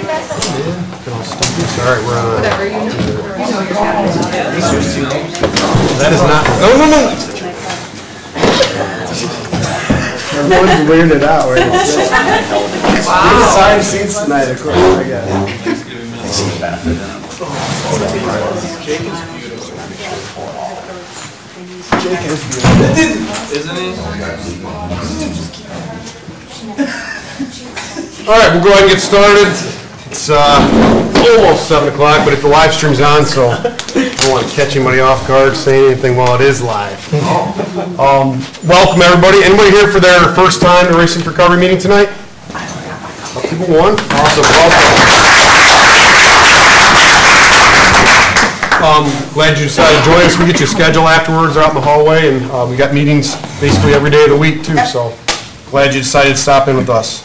Alright, we're on. Whatever, you know your habits. That is not. No. Everyone's weirded out. Right? Wow. Assigned seats tonight, of course. I guess. Jake is beautiful. Isn't he? Alright, we'll go ahead and get started. It's almost 7 o'clock, but if the live stream's on, so I don't want to catch anybody off guard saying anything while it is live. Welcome, everybody. Anybody here for their first time to Racing for Recovery meeting tonight? People won? Awesome. Welcome. Glad you decided to join us. We get your schedule afterwards out in the hallway, and we got meetings basically every day of the week, too, so glad you decided to stop in with us.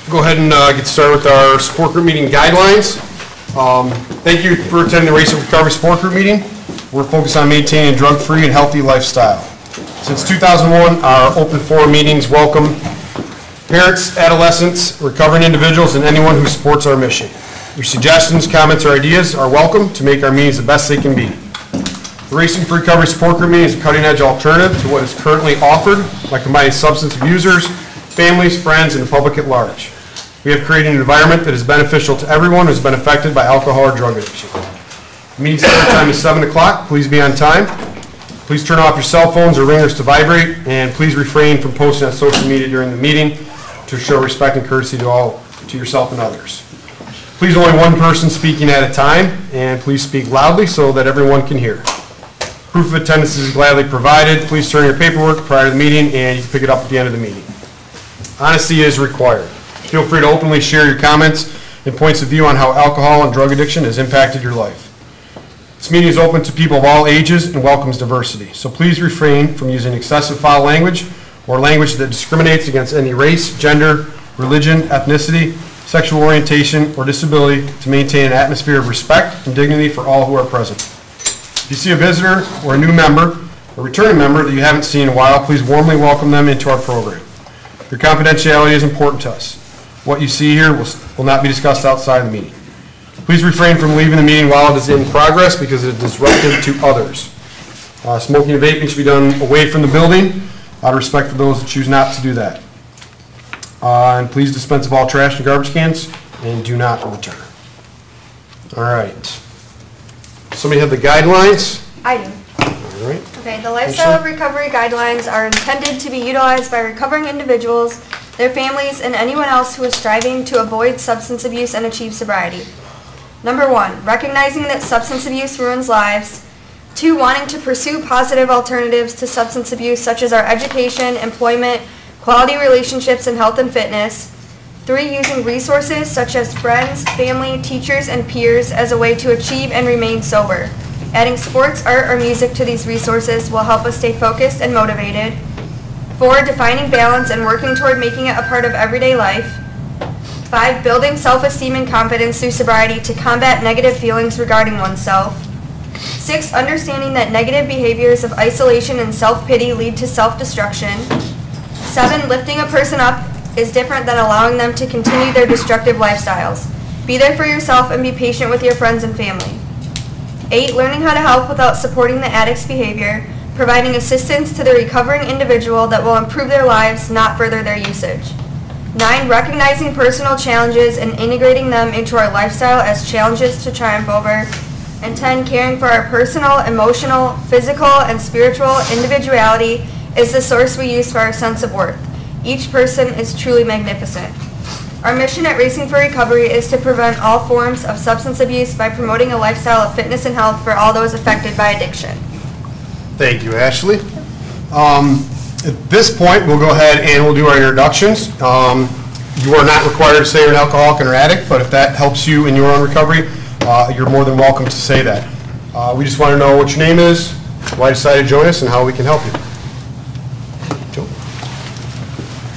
Go ahead and get started with our support group meeting guidelines. Thank you for attending the Racing for Recovery support group meeting. We're focused on maintaining a drug-free and healthy lifestyle. Since 2001, our open forum meetings welcome parents, adolescents, recovering individuals, and anyone who supports our mission. Your suggestions, comments, or ideas are welcome to make our meetings the best they can be. The Racing for Recovery support group meeting is a cutting-edge alternative to what is currently offered by combining substance abusers, families, friends, and the public at large. We have created an environment that is beneficial to everyone who has been affected by alcohol or drug addiction. The meeting start time is 7 o'clock. Please be on time. Please turn off your cell phones or ringers to vibrate, and please refrain from posting on social media during the meeting to show respect and courtesy to yourself and others. Please only one person speaking at a time, and please speak loudly so that everyone can hear. Proof of attendance is gladly provided. Please turn your paperwork prior to the meeting, and you can pick it up at the end of the meeting. Honesty is required. Feel free to openly share your comments and points of view on how alcohol and drug addiction has impacted your life. This meeting is open to people of all ages and welcomes diversity, so please refrain from using excessive foul language or language that discriminates against any race, gender, religion, ethnicity, sexual orientation, or disability to maintain an atmosphere of respect and dignity for all who are present. If you see a visitor or a new member, or returning member that you haven't seen in a while, please warmly welcome them into our program. Your confidentiality is important to us. What you see here will not be discussed outside the meeting. Please refrain from leaving the meeting while it is in progress because it is disruptive to others. Smoking and vaping should be done away from the building out of respect for those that choose not to do that. And please dispense of all trash and garbage cans and do not return. All right. Somebody have the guidelines? I do. All right. Okay, the Lifestyle of Recovery guidelines are intended to be utilized by recovering individuals, their families, and anyone else who is striving to avoid substance abuse and achieve sobriety. Number 1, recognizing that substance abuse ruins lives. 2, wanting to pursue positive alternatives to substance abuse such as our education, employment, quality relationships, and health and fitness. 3, using resources such as friends, family, teachers, and peers as a way to achieve and remain sober. Adding sports, art, or music to these resources will help us stay focused and motivated. 4, defining balance and working toward making it a part of everyday life. 5, building self-esteem and confidence through sobriety to combat negative feelings regarding oneself. 6, understanding that negative behaviors of isolation and self-pity lead to self-destruction. 7, lifting a person up is different than allowing them to continue their destructive lifestyles. Be there for yourself and be patient with your friends and family. 8, learning how to help without supporting the addict's behavior, providing assistance to the recovering individual that will improve their lives, not further their usage. 9, recognizing personal challenges and integrating them into our lifestyle as challenges to triumph over. And 10, caring for our personal, emotional, physical, and spiritual individuality is the source we use for our sense of worth. Each person is truly magnificent. Our mission at Racing for Recovery is to prevent all forms of substance abuse by promoting a lifestyle of fitness and health for all those affected by addiction. Thank you, Ashley. At this point, we'll go ahead and we'll do our introductions. You are not required to say you're an alcoholic or addict, but if that helps you in your own recovery, you're more than welcome to say that. We just want to know what your name is, why you decided to join us, and how we can help you. Joe?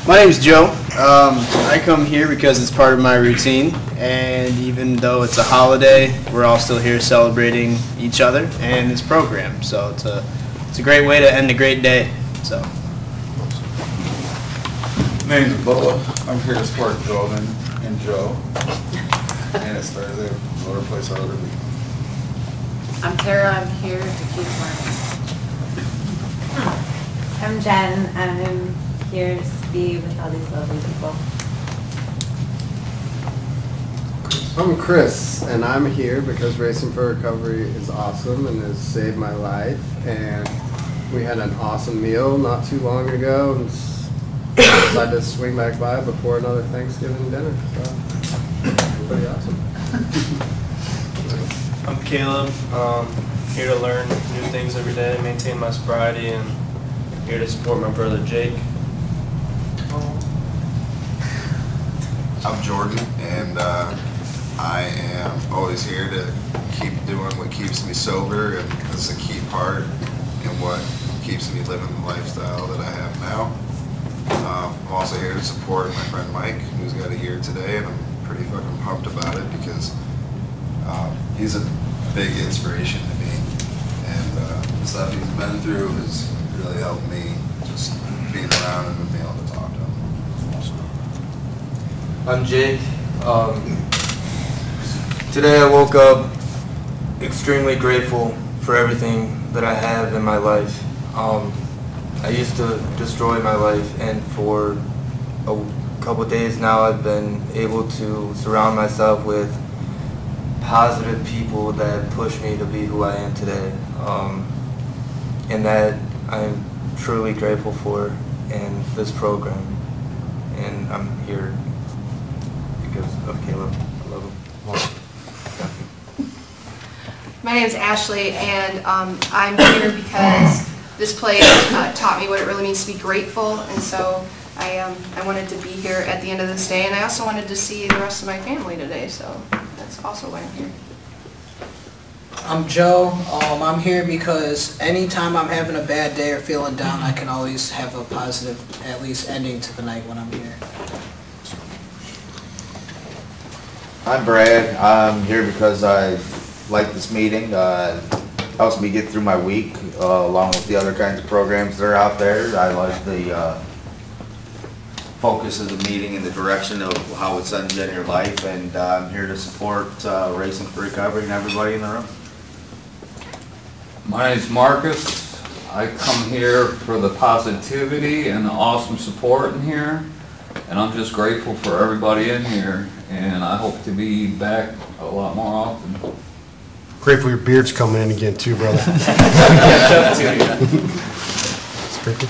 My name is Joe. I come here because it's part of my routine, and even though it's a holiday, we're all still here celebrating each other and this program. So it's a great way to end a great day. So. name's Bubba. I'm here to support Jordan and Joe. And it's Thursday, motor place our other week. I'm Tara, I'm here to keep learning. I'm Jen, and I'm here to be with all these lovely people. I'm Chris, and I'm here because Racing for Recovery is awesome and has saved my life. And we had an awesome meal not too long ago, and decided to swing back by before another Thanksgiving dinner. So, pretty awesome. I'm Caleb, here to learn new things every day, maintain my sobriety, and here to support my brother Jake. I'm Jordan, and I am always here to keep doing what keeps me sober, and that's a key part in what keeps me living the lifestyle that I have now. I'm also here to support my friend Mike, who's got a year today, and I'm pretty fucking pumped about it because he's a big inspiration to me, and the stuff he's been through has really helped me just being around him and being able to talk to him. I'm Jake. Today I woke up extremely grateful for everything that I have in my life. I used to destroy my life, and for a couple days now I've been able to surround myself with positive people that push me to be who I am today. And that I'm truly grateful for in this program. And I'm here because of Caleb. I love him. My name is Ashley, and I'm here because this place taught me what it really means to be grateful, and so I wanted to be here at the end of this day, and I also wanted to see the rest of my family today, so that's also why I'm here. I'm Joe. I'm here because anytime I'm having a bad day or feeling down, I can always have a positive, at least, ending to the night when I'm here. I'm Brad. I'm here because I like this meeting. Helps me get through my week, along with the other kinds of programs that are out there. I like the focus of the meeting and the direction of how it's ends in your life, and I'm here to support Racing for Recovery and everybody in the room. My name's Marcus. I come here for the positivity and the awesome support in here, and I'm just grateful for everybody in here, and I hope to be back a lot more often. Grateful your beard's coming in again too, brother.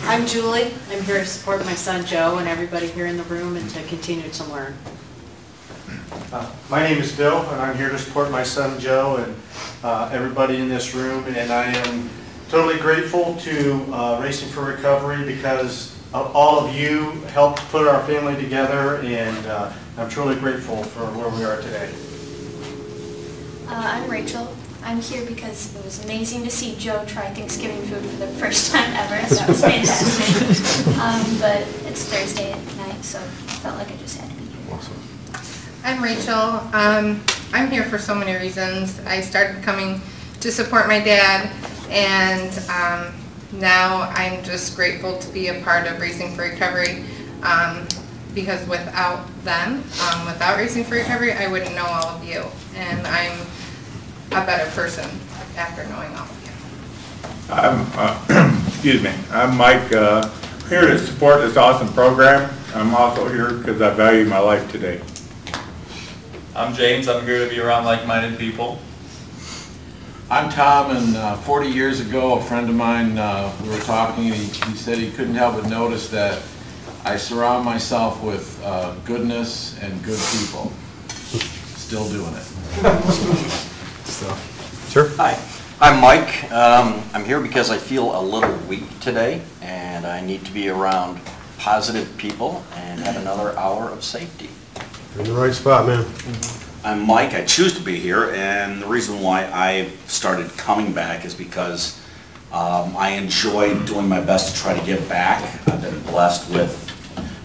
I'm Julie. I'm here to support my son Joe and everybody here in the room and to continue to learn. My name is Bill, and I'm here to support my son Joe and everybody in this room, and I am totally grateful to Racing for Recovery because all of you helped put our family together, and I'm truly grateful for where we are today. I'm Rachel. I'm here because it was amazing to see Joe try Thanksgiving food for the first time ever, so that was fantastic. But it's Thursday night, so I felt like I just had to be here. Awesome. I'm Rachel. I'm here for so many reasons. I started coming to support my dad, and now I'm just grateful to be a part of Racing for Recovery, because without them, without Racing for Recovery, I wouldn't know all of you, and I'm a better person after knowing all of you. Excuse me, I'm Mike, here to support this awesome program. I'm also here because I value my life today. I'm James. I'm here to be around like-minded people. I'm Tom, and 40 years ago, a friend of mine, we were talking, and he said he couldn't help but notice that I surround myself with goodness and good people. Still doing it. Sure. Hi, I'm Mike. I'm here because I feel a little weak today, and I need to be around positive people and have another hour of safety. You're in the right spot, man. I'm Mike. I choose to be here, and the reason why I started coming back is because I enjoy doing my best to try to give back. I've been blessed with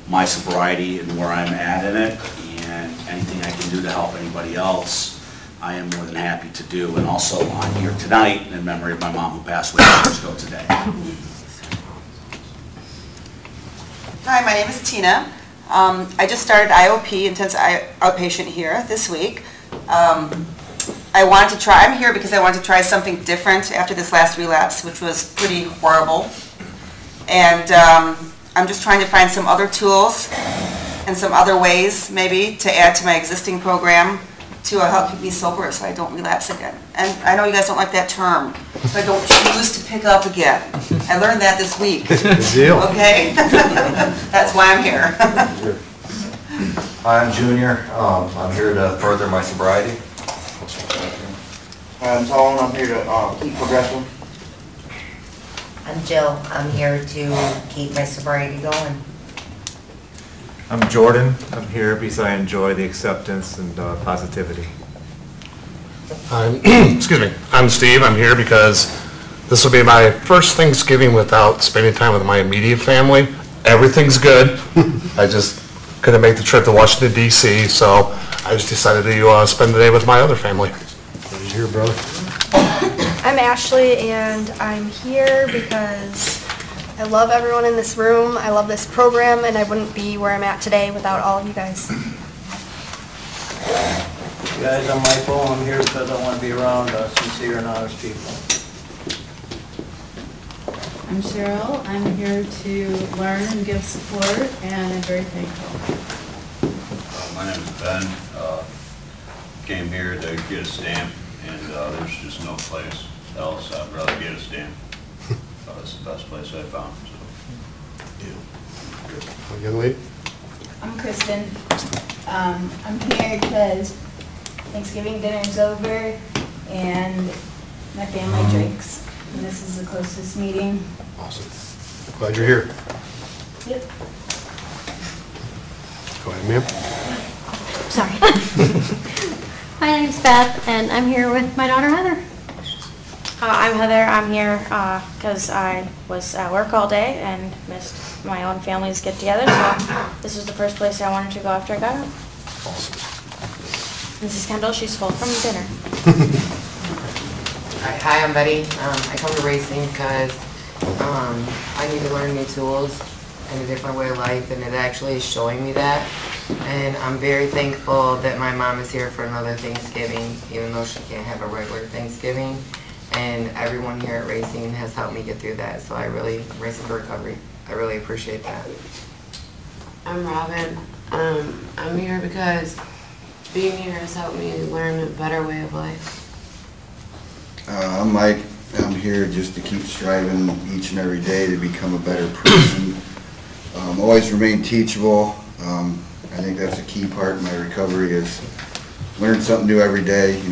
my sobriety and where I'm at in it, and anything I can do to help anybody else, I am more than happy to do. And also, I'm here tonight in memory of my mom who passed away years ago today. Hi, my name is Tina. I just started IOP, intensive outpatient here this week. I'm here because I wanted to try something different after this last relapse, which was pretty horrible. And I'm just trying to find some other tools and some other ways, maybe, to add to my existing program to help keep me sober so I don't relapse again. And I know you guys don't like that term, so I don't choose to pick up again. I learned that this week. Good deal. Okay? That's why I'm here. Hi, I'm Junior. I'm here to further my sobriety. I'm Tone. I'm here to keep progressing. I'm Jill. I'm here to keep my sobriety going. I'm Jordan. I'm here because I enjoy the acceptance and positivity. I'm Steve. I'm here because this will be my first Thanksgiving without spending time with my immediate family. Everything's good. I just couldn't make the trip to Washington, D.C., so I just decided to spend the day with my other family. What is your brother? I'm Ashley, and I'm here because I love everyone in this room. I love this program, and I wouldn't be where I'm at today without all of you guys. Guys, I'm Michael. I'm here because I want to be around sincere and honest people. I'm Cheryl. I'm here to learn and give support, and I'm very thankful. My name is Ben. Came here to get a stamp, and there's just no place else I'd rather get a stamp. It's the best place I found. So. Young lady? I'm Kristen. I'm here because Thanksgiving dinner's over and my family drinks. And this is the closest meeting. Awesome. Glad you're here. Yep. Go ahead, ma'am. Sorry. My name's Beth, and I'm here with my daughter Heather. I'm Heather. I'm here because I was at work all day and missed my own family's get-together, so this was the first place I wanted to go after I got up. Awesome. This is Kendall. She's full from dinner. Hi, I'm Betty. I come to racing because I need to learn new tools and a different way of life, and it actually is showing me that. And I'm very thankful that my mom is here for another Thanksgiving, even though she can't have a regular Thanksgiving. And everyone here at Racing has helped me get through that, so Racing for Recovery, I really appreciate that. I'm Robin. I'm here because being here has helped me learn a better way of life. I'm Mike. I'm here just to keep striving each and every day to become a better person. Always remain teachable. I think that's a key part of my recovery is learn something new every day,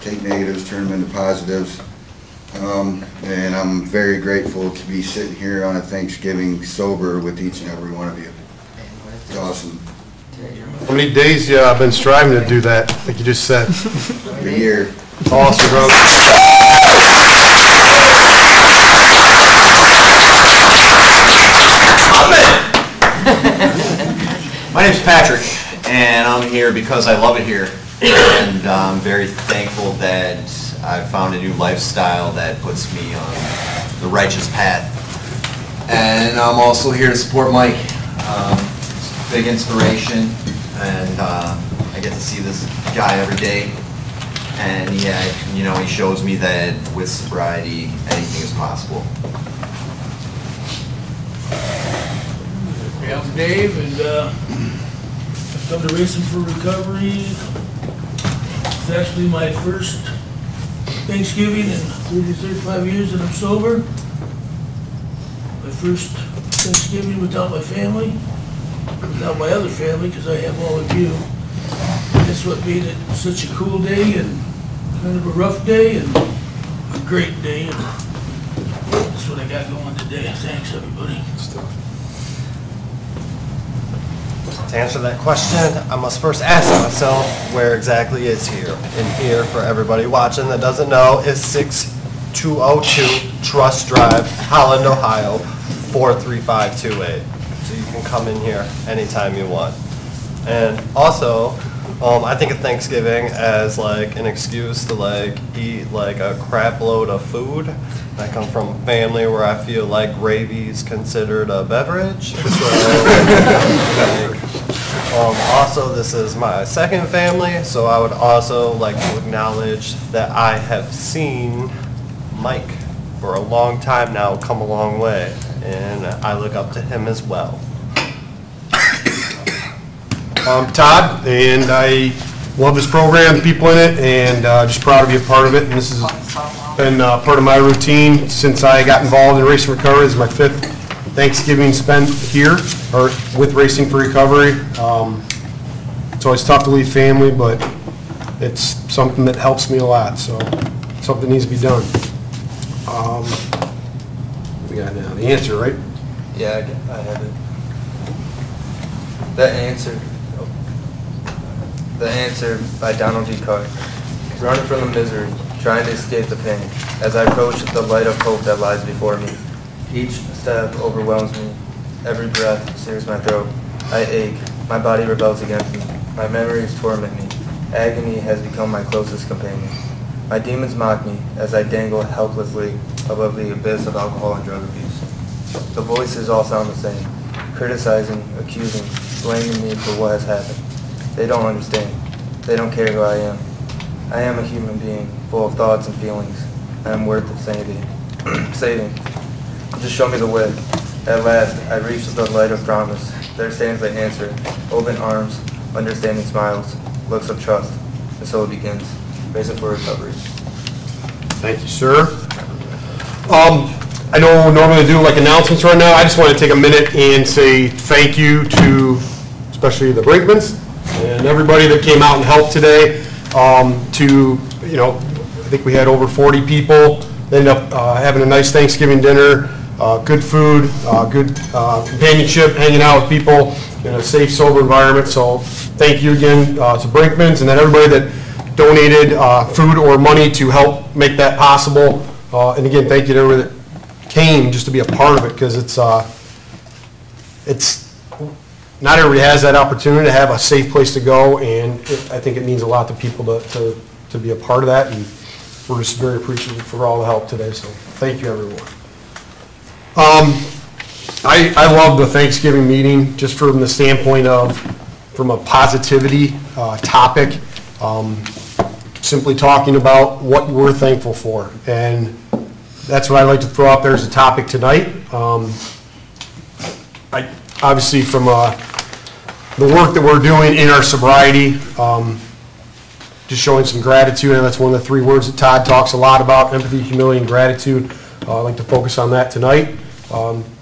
take negatives, turn them into positives. And I'm very grateful to be sitting here on a Thanksgiving sober with each and every one of you. It's awesome. How many days you been striving to do that, like you just said? A year. Awesome, brother. My name's Patrick, and I'm here because I love it here. And I'm very thankful that I've found a new lifestyle that puts me on the righteous path. And I'm also here to support Mike. Big inspiration, and I get to see this guy every day. And yeah, he shows me that with sobriety, anything is possible. Hey, I'm Dave, and I've come to Racing for Recovery. It's actually my first Thanksgiving in 35 years that I'm sober. My first Thanksgiving without my family, without my other family, because I have all of you. That's what made it such a cool day and kind of a rough day and a great day. And that's what I got going today. Thanks, everybody. To answer that question, I must first ask myself where exactly is here. And here, for everybody watching that doesn't know, is 6202 Trust Drive, Holland, Ohio, 43528. So you can come in here anytime you want. And also, I think of Thanksgiving as like an excuse to like eat like a crap load of food. I come from a family where I feel like gravy is considered a beverage. So, also, this is my second family, so I would also like to acknowledge that I have seen Mike for a long time now come a long way, and I look up to him as well. I'm Todd, and I love this program, the people in it, and just proud to be a part of it. And this has been part of my routine since I got involved in Racing for Recovery. This is my 5th Thanksgiving spent here, or with Racing for Recovery. It's always tough to leave family, but it's something that helps me a lot, so something needs to be done. We got now the answer, right? Yeah, I have it. The Answer by Donald G. Carr. Running from the misery, trying to escape the pain, as I approach the light of hope that lies before me. Each step overwhelms me. Every breath sears my throat. I ache. My body rebels against me. My memories torment me. Agony has become my closest companion. My demons mock me as I dangle helplessly above the abyss of alcohol and drug abuse. The voices all sound the same, criticizing, accusing, blaming me for what has happened. They don't understand. They don't care who I am. I am a human being, full of thoughts and feelings. I am worth saving. Just show me the way. At last, I reach the light of promise. There stands the answer. Open arms, understanding smiles, looks of trust. And so it begins. Racing for Recovery. Thank you, sir. I know we normally do like announcements right now. I just want to take a minute and say thank you to especially the Brinkmans and everybody that came out and helped today. I think we had over 40 people. They ended up having a nice Thanksgiving dinner, good food, good companionship, hanging out with people in a safe, sober environment. So thank you again to Brinkmans and then everybody that donated food or money to help make that possible. And again, thank you to everybody that came just to be a part of it, because it's not everybody has that opportunity to have a safe place to go, and I think it means a lot to people to be a part of that, and we're just very appreciative for all the help today, so thank you, everyone. I love the Thanksgiving meeting just from the standpoint of, from a positivity topic, simply talking about what we're thankful for, and that's what I'd like to throw out there as a topic tonight. Obviously from the work that we're doing in our sobriety, just showing some gratitude, and that's one of the 3 words that Todd talks a lot about, empathy, humility, and gratitude. I'd like to focus on that tonight,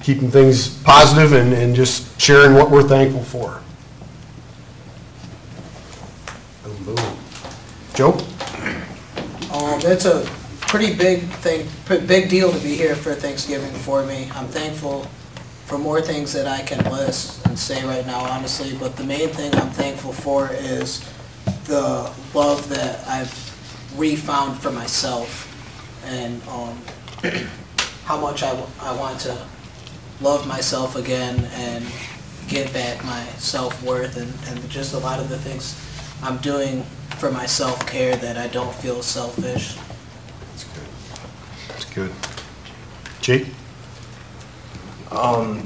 keeping things positive and just sharing what we're thankful for. Joe? It's a pretty big deal to be here for Thanksgiving for me. I'm thankful for more things that I can list and say right now, honestly, but the main thing I'm thankful for is the love that I've refound for myself, and how much I want to love myself again and get back my self-worth, and just a lot of the things I'm doing for my self-care that I don't feel selfish. That's good. That's good. Jake?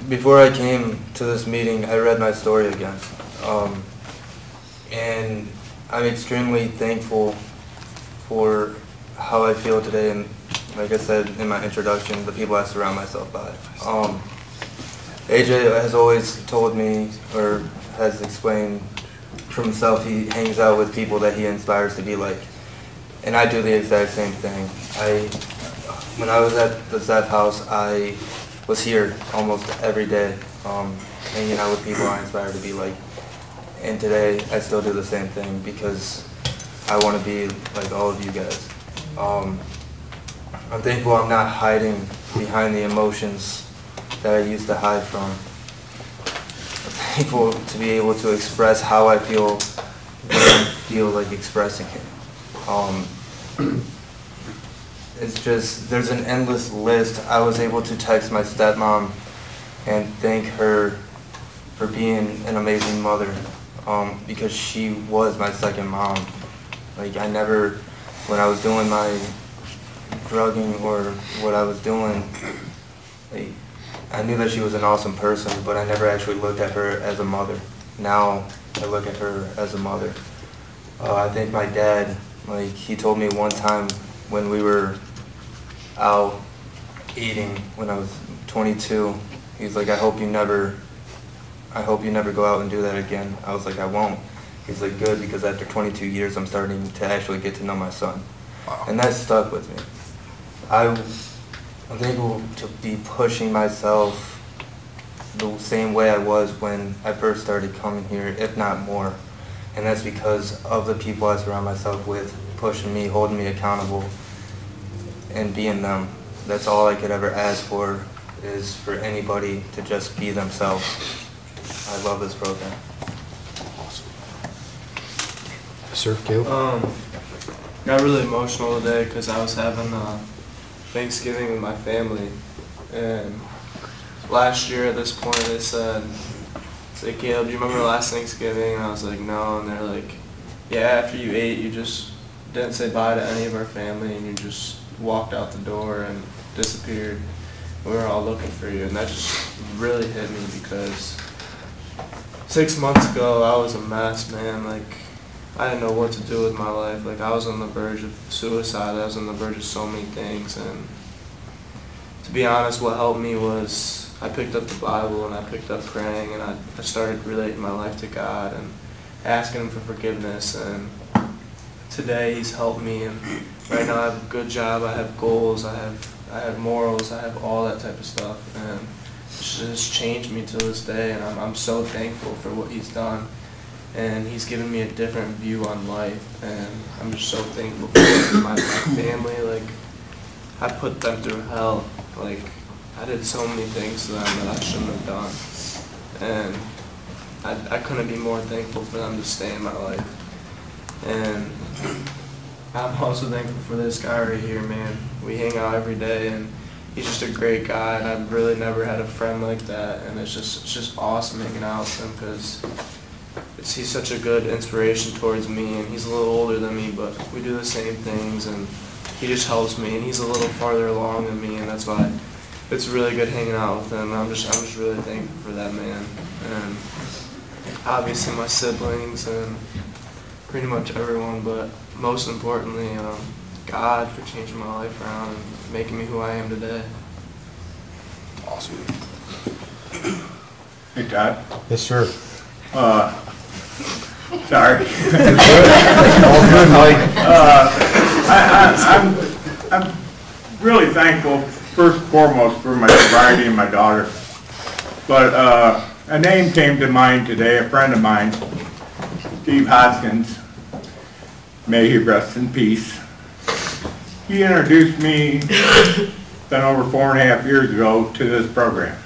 Before I came to this meeting, I read my story again. And I'm extremely thankful for how I feel today, and like I said in my introduction, the people I surround myself by. AJ has always told me, or has explained for himself, he hangs out with people that he inspires to be like. And I do the exact same thing. When I was at the Zeph house, I was here almost every day, hanging out with people I inspire to be like. And today, I still do the same thing because I want to be like all of you guys. I'm thankful I'm not hiding behind the emotions that I used to hide from. I'm thankful to be able to express how I feel when I feel like expressing it. It's just, there's an endless list. I was able to text my stepmom and thank her for being an amazing mother. because she was my second mom. Like, I never, when I was doing my drugging or what I was doing, like, I knew that she was an awesome person, but I never actually looked at her as a mother. Now I look at her as a mother. I think my dad, like, he told me one time when we were out eating when I was 22, he's like, I hope you never go out and do that again. I was like, I won't. He's like, good, because after 22 years, I'm starting to actually get to know my son. Wow. And that stuck with me. I'm able to be pushing myself the same way I was when I first started coming here, if not more. And that's because of the people I surround myself with, pushing me, holding me accountable, and being them. That's all I could ever ask for, is for anybody to just be themselves. I love this program. Awesome. Sir, Caleb? Got really emotional today because I was having Thanksgiving with my family, and last year at this point they said, Caleb, do you remember last Thanksgiving? And I was like, no, and they're like, yeah, after you ate, you just didn't say bye to any of our family, and you just walked out the door and disappeared. We were all looking for you, and that just really hit me because 6 months ago I was a mess, man. Like, I didn't know what to do with my life. Like, I was on the verge of suicide. I was on the verge of so many things, and to be honest, what helped me was I picked up the Bible and I picked up praying, and I started relating my life to God and asking Him for forgiveness, and today He's helped me, and right now I have a good job, I have goals, I have morals, I have all that type of stuff, and it's just changed me to this day, and I'm so thankful for what He's done, and He's given me a different view on life, and I'm just so thankful for my family. Like, I put them through hell. Like, I did so many things to them that I shouldn't have done, and I couldn't be more thankful for them to stay in my life. And I'm also thankful for this guy right here, man. We hang out every day, and he's just a great guy, and I've really never had a friend like that, and it's just awesome hanging out with him because he's such a good inspiration towards me, and he's a little older than me, but we do the same things, and he just helps me, and he's a little farther along than me, and that's why it's really good hanging out with him. I'm just really thankful for that, man. And obviously my siblings and pretty much everyone, but most importantly, God for changing my life around and making me who I am today. Awesome. Hey, Todd. Yes, sir. Sorry. All good, Mike. I'm really thankful, first and foremost, for my sobriety and my daughter. But a name came to mind today, a friend of mine, Steve Hoskins. May he rest in peace. He introduced me, been over 4.5 years ago, to this program.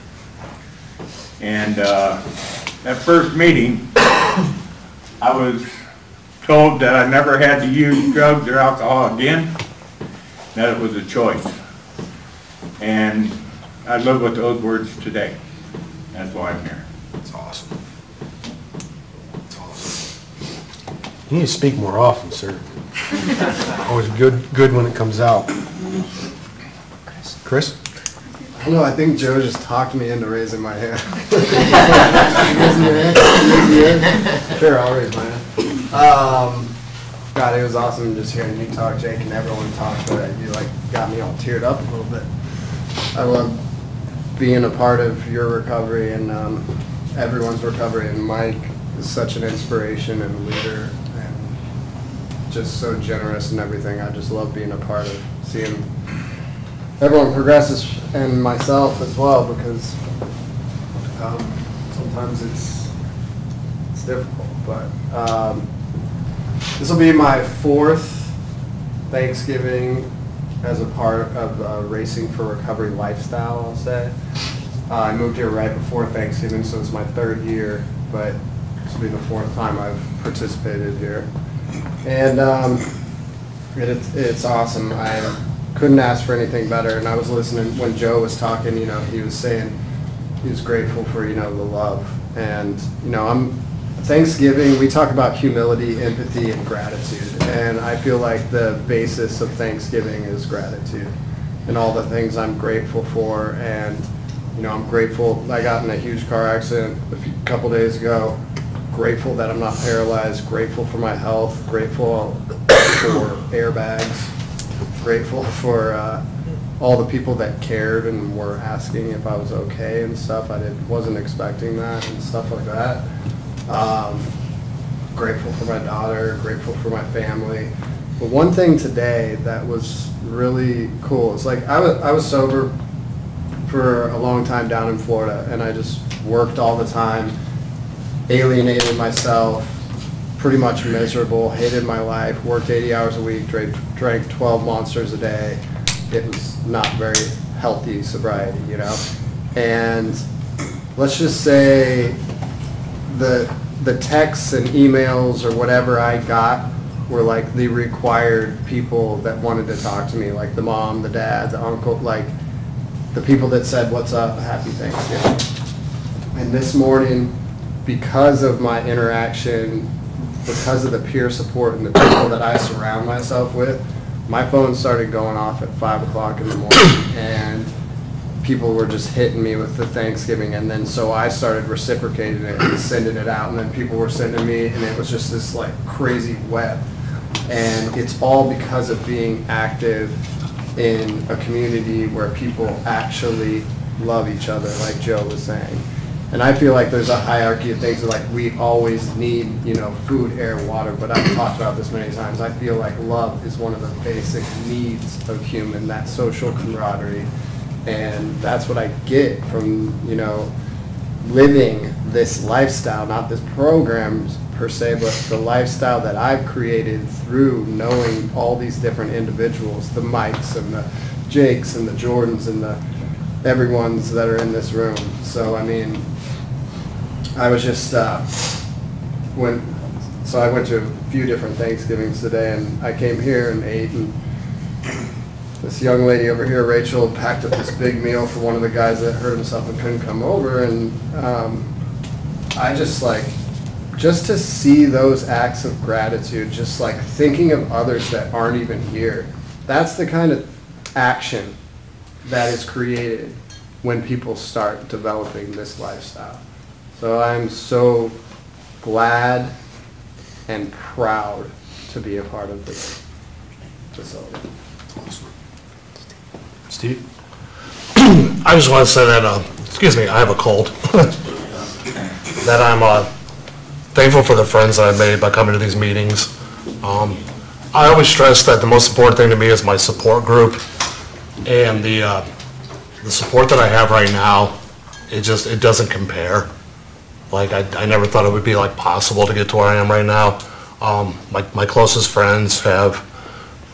And that first meeting, I was told that I never had to use drugs or alcohol again, that it was a choice. And I live with those words today. That's why I'm here. That's awesome. That's awesome. You need to speak more often, sir. Always good when it comes out. Chris? I don't know, I think Joe just talked me into raising my hand. Raising your hand? Sure, I'll raise my hand. God, it was awesome just hearing you talk, Jake, and everyone talk, but you like got me all teared up a little bit. I love being a part of your recovery and everyone's recovery, and Mike is such an inspiration and a leader and just so generous and everything. I just love being a part of seeing everyone progresses, and myself as well, because sometimes it's difficult, but this will be my 4th Thanksgiving as a part of Racing for Recovery lifestyle, I'll say. I moved here right before Thanksgiving, so it's my 3rd year, but this will be the 4th time I've participated here. And it's awesome. I couldn't ask for anything better, and I was listening when Joe was talking, you know, he was saying he was grateful for, you know, the love. And, you know, I'm Thanksgiving, we talk about humility, empathy, and gratitude. And I feel like the basis of Thanksgiving is gratitude and all the things I'm grateful for. And, you know, I'm grateful. I got in a huge car accident a couple days ago. Grateful that I'm not paralyzed. Grateful for my health. Grateful for airbags. Grateful for all the people that cared and were asking if I was okay and stuff. Wasn't expecting that and stuff like that. Grateful for my daughter, grateful for my family. But one thing today that was really cool is like I was sober for a long time down in Florida, and I just worked all the time, alienated myself, pretty much miserable, hated my life, worked 80 hours a week, drank 12 Monsters a day. It was not very healthy sobriety, you know? And let's just say the texts and emails or whatever I got were like the required people that wanted to talk to me, like the mom, the dad, the uncle, like the people that said, "What's up? Happy Thanksgiving." And this morning, because of my interaction, because of the peer support and the people that I surround myself with, my phone started going off at 5 o'clock in the morning, and people were just hitting me with the Thanksgiving, and then so I started reciprocating it and sending it out, and then people were sending me, and it was just this like crazy web. And it's all because of being active in a community where people actually love each other, like Joe was saying. And I feel like there's a hierarchy of things that like we always need, you know, food, air, water, but I've talked about this many times. I feel like love is one of the basic needs of human, that social camaraderie. And that's what I get from, you know, living this lifestyle, not this program per se, but the lifestyle that I've created through knowing all these different individuals, the Mikes and the Jakes and the Jordans and the everyone's that are in this room. So, I mean, I was just, I went to a few different Thanksgivings today, and I came here and ate, and this young lady over here, Rachel, packed up this big meal for one of the guys that hurt himself and couldn't come over, and I just like, just to see those acts of gratitude, just like thinking of others that aren't even here, that's the kind of action that is created when people start developing this lifestyle. So I'm so glad and proud to be a part of this facility. Awesome. Steve? I just want to say that, excuse me, I have a cold. That I'm thankful for the friends that I've made by coming to these meetings. I always stress that the most important thing to me is my support group, and the support that I have right now, it doesn't compare. Like I never thought it would be like possible to get to where I am right now. My closest friends have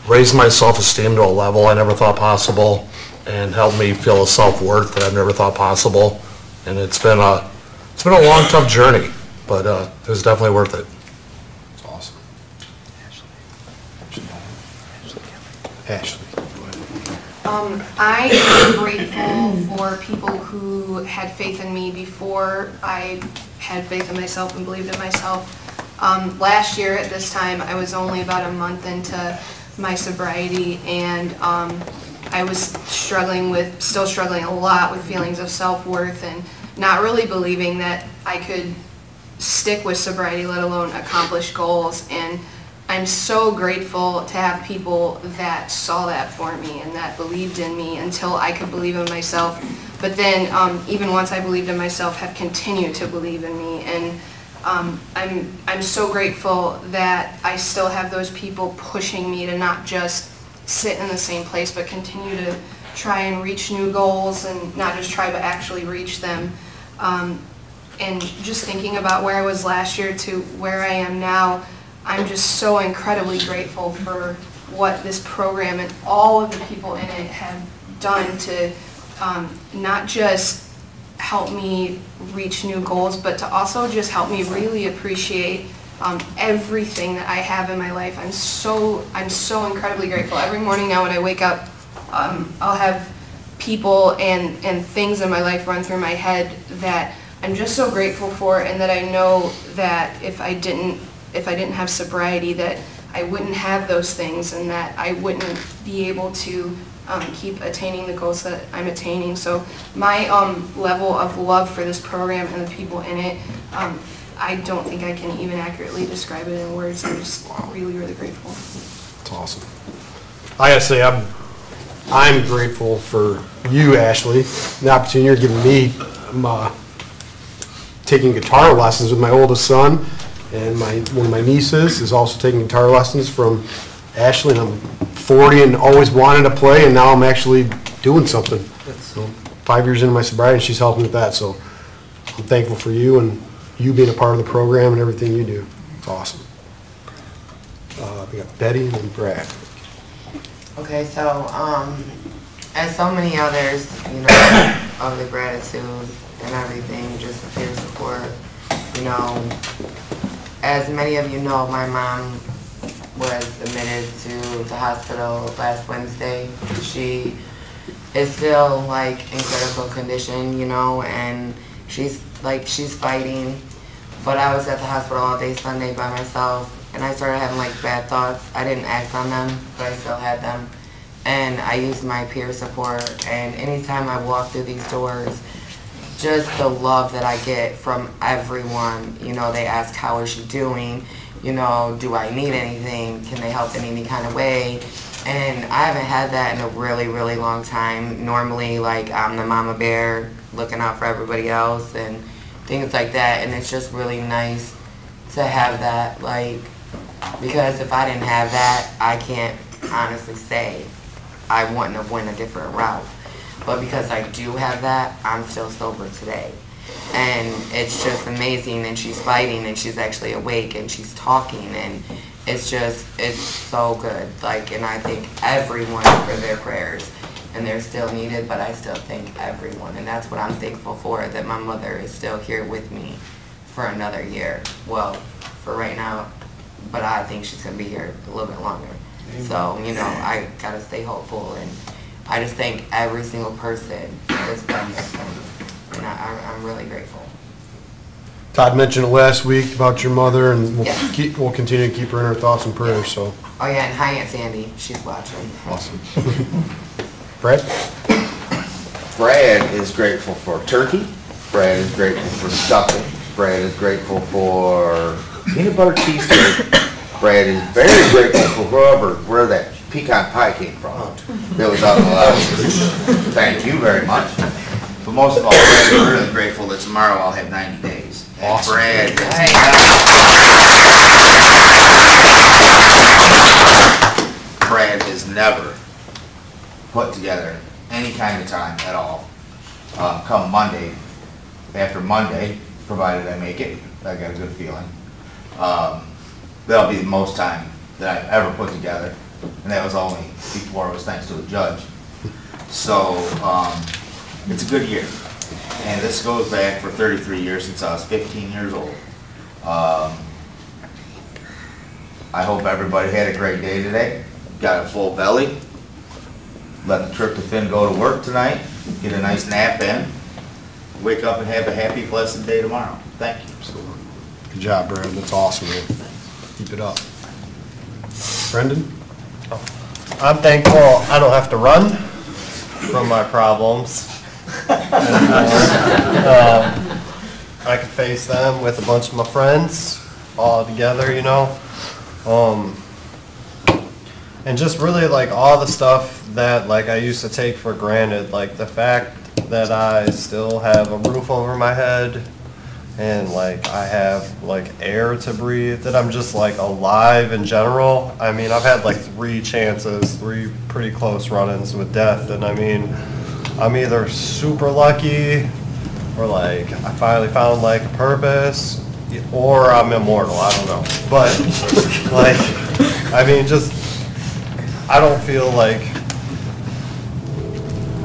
raised my self-esteem to a level I never thought possible, and helped me feel a self-worth that I've never thought possible. And it's been a long, tough journey, but it was definitely worth it. It's awesome. Ashley. I am grateful for people who had faith in me before I had faith in myself and believed in myself. Last year at this time, I was only about a month into my sobriety, and I was still struggling a lot with feelings of self-worth and not really believing that I could stick with sobriety, let alone accomplish goals. And I'm so grateful to have people that saw that for me and that believed in me until I could believe in myself. But then, even once I believed in myself, have continued to believe in me. And I'm so grateful that I still have those people pushing me to not just sit in the same place, but continue to try and reach new goals, and not just try, but actually reach them. And just thinking about where I was last year to where I am now, I'm just so incredibly grateful for what this program and all of the people in it have done to not just help me reach new goals, but to also just help me really appreciate everything that I have in my life. I'm so incredibly grateful. Every morning now when I wake up, I'll have people and things in my life run through my head that I'm just so grateful for, and that I know that if I didn't have sobriety, that I wouldn't have those things, and that I wouldn't be able to keep attaining the goals that I'm attaining. So my level of love for this program and the people in it, I don't think I can even accurately describe it in words. I'm just really, really grateful. It's awesome. I gotta say, I'm grateful for you, Ashley, the opportunity you're giving me. I'm taking guitar lessons with my oldest son, and one of my nieces is also taking guitar lessons from Ashley, and I'm 40 and always wanted to play, and now I'm actually doing something. So 5 years into my sobriety, and she's helping with that, so I'm thankful for you and you being a part of the program and everything you do. It's awesome. We got Betty and then Brad. Okay, so, as so many others, you know, of the gratitude and everything, just the peer support, you know, as many of you know, my mom was admitted to the hospital last Wednesday. She is still, like, in critical condition, you know, and she's fighting. But I was at the hospital all day Sunday by myself, and I started having, like, bad thoughts. I didn't act on them, but I still had them. And I used my peer support, and anytime I walk through these doors, just the love that I get from everyone. You know, they ask, how is she doing? You know, do I need anything? Can they help in any kind of way? And I haven't had that in a really, really long time. Normally, like, I'm the mama bear looking out for everybody else and things like that. And it's just really nice to have that, like, because if I didn't have that, I can't honestly say I wouldn't have went a different route. But because I do have that, I'm still sober today. And it's just amazing, and she's fighting, and she's actually awake, and she's talking, and it's just, it's so good. Like, and I thank everyone for their prayers, and they're still needed, but I still thank everyone, and that's what I'm thankful for, that my mother is still here with me for another year. Well, for right now, but I think she's gonna be here a little bit longer. So, you know, I gotta stay hopeful, and I just thank every single person that's done this thing, and I'm really grateful. Todd mentioned it last week about your mother, and we'll, Yes. we'll continue to keep her in our thoughts and prayers, so. Oh yeah, and hi Aunt Sandy, she's watching. Awesome. Brad? Brad is grateful for turkey. Brad is grateful for stuffing. Brad is grateful for peanut butter cheesesteak. Brad is very grateful for where that pecan pie came from. That was out in the lobby. Thank you very much. But most of all, Brad is really grateful that tomorrow I'll have 90 days. And awesome. Brad has never put together any kind of time at all. Come Monday, after Monday, provided I make it, I got a good feeling. That'll be the most time that I've ever put together, and that was only before it was thanks to a judge. So, it's a good year. And this goes back for 33 years, since I was 15 years old. I hope everybody had a great day today, got a full belly, let the tryptophan go to work tonight, get a nice nap in, wake up and have a happy, blessed day tomorrow. Thank you. Good job, Brad. That's awesome, man. Keep it up. Brendan? I'm thankful I don't have to run from my problems. I can face them with a bunch of my friends all together, you know. And just really like all the stuff that like I used to take for granted, like the fact that I still have a roof over my head and like I have like air to breathe, that I'm just like alive in general. I mean, I've had like 3 chances, 3 pretty close run-ins with death, and I mean, I'm either super lucky or like I finally found like a purpose, or I'm immortal, I don't know. But like, I mean, just, I don't feel like,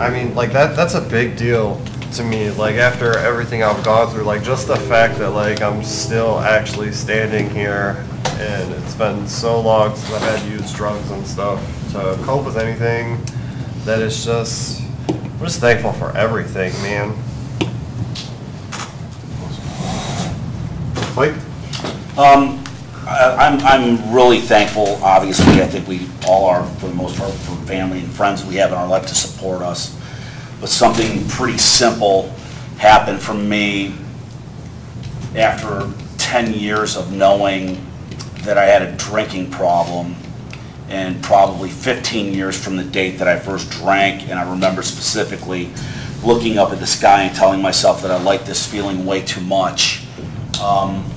I mean, like that's a big deal to me, like after everything I've gone through, like just the fact that like I'm still actually standing here, and it's been so long since I've had to use drugs and stuff to cope with anything, that it's just, I'm just thankful for everything, man. Mike? I'm really thankful, obviously, I think we all are, for the most part, for family and friends we have in our life to support us. But something pretty simple happened for me after 10 years of knowing that I had a drinking problem, and probably 15 years from the date that I first drank. And I remember specifically looking up at the sky and telling myself that I liked this feeling way too much.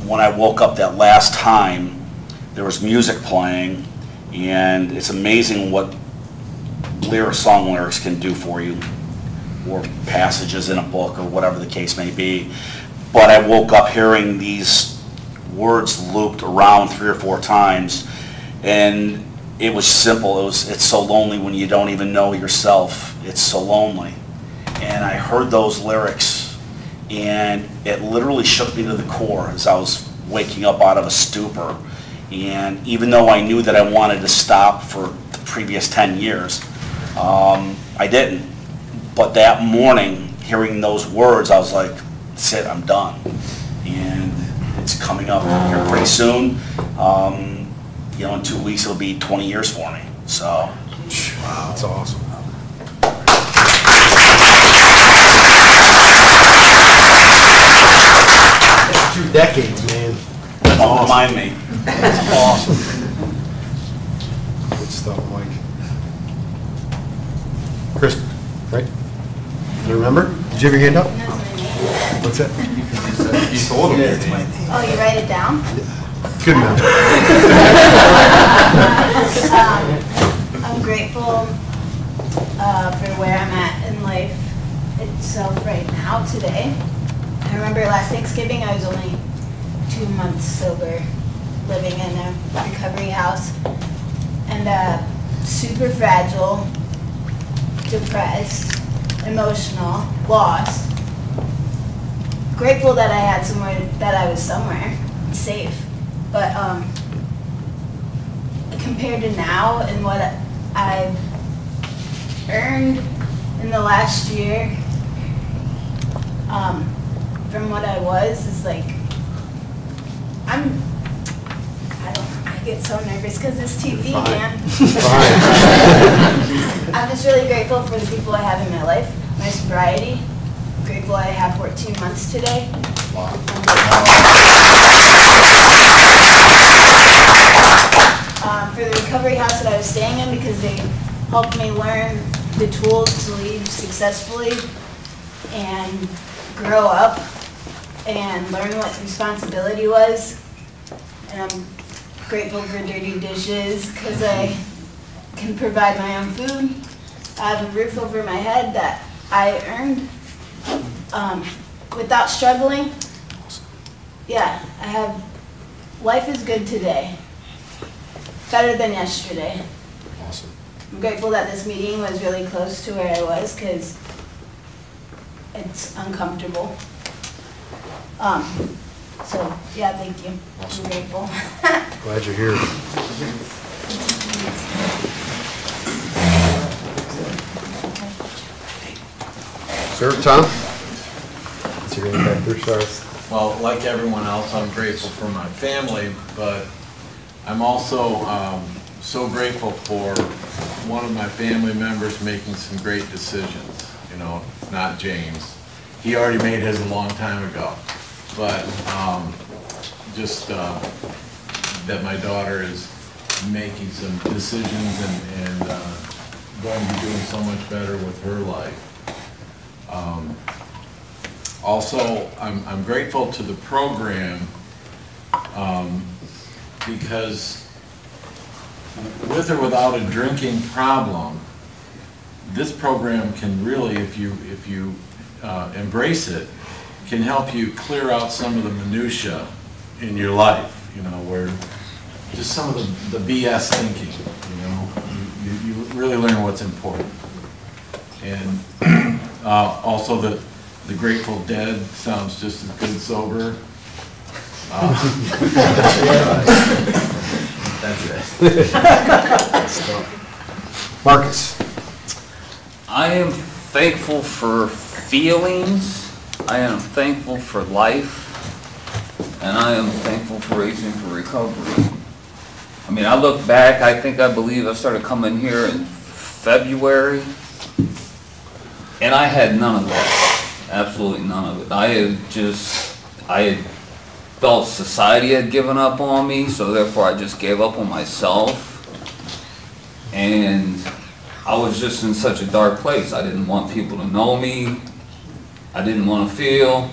When I woke up that last time, there was music playing, and it's amazing what song lyrics can do for you, or passages in a book, or whatever the case may be. But I woke up hearing these words looped around 3 or 4 times, and it was simple. It's so lonely when you don't even know yourself. It's so lonely. And I heard those lyrics, and it literally shook me to the core as I was waking up out of a stupor. And even though I knew that I wanted to stop for the previous 10 years, I didn't. But that morning, hearing those words, I was like, that's it, I'm done. And it's coming up here pretty soon. You know, in 2 weeks it'll be 20 years for me. So, wow, that's awesome. 2 decades, man. Don't remind me. That's awesome. Good stuff, Mike. Chris, right? Do you remember? Did you have your hand up? What's that? You told him. Oh, you write it down? Good enough. I'm grateful for where I'm at in life itself right now today. I remember last Thanksgiving I was only 2 months sober, living in a recovery house, and super fragile, depressed, emotional, lost. Grateful that I had somewhere, that I was somewhere safe. But compared to now and what I've earned in the last year, from what I was, is like, I get so nervous because it's TV, man. I'm just really grateful for the people I have in my life, my sobriety. I'm grateful I have 14 months today. For the recovery house that I was staying in, because they helped me learn the tools to leave successfully and grow up and learn what responsibility was. And I'm grateful for dirty dishes because I can provide my own food. I have a roof over my head that I earned without struggling. Yeah, life is good today. Better than yesterday. Awesome. I'm grateful that this meeting was really close to where I was because it's uncomfortable. So, yeah, thank you. Awesome. I'm grateful. Glad you're here. Sir, Tom? So you're going back through stars. Well, like everyone else, I'm grateful for my family, but I'm also so grateful for one of my family members making some great decisions, you know, not James. He already made his a long time ago, but just that my daughter is making some decisions and going to be doing so much better with her life. Also, I'm grateful to the program because with or without a drinking problem, this program can really, if you embrace it, can help you clear out some of the minutia in your life, you know, where just some of the BS thinking, you know, you really learn what's important. And also the Grateful Dead sounds just as good sober. That's it. Marcus. I am thankful for feelings. I am thankful for life. and I am thankful for Racing for Recovery. I mean, I look back, I believe I started coming here in February, and I had none of that, absolutely none of it. I had felt society had given up on me, so therefore I just gave up on myself. And I was just in such a dark place. I didn't want people to know me. I didn't want to feel.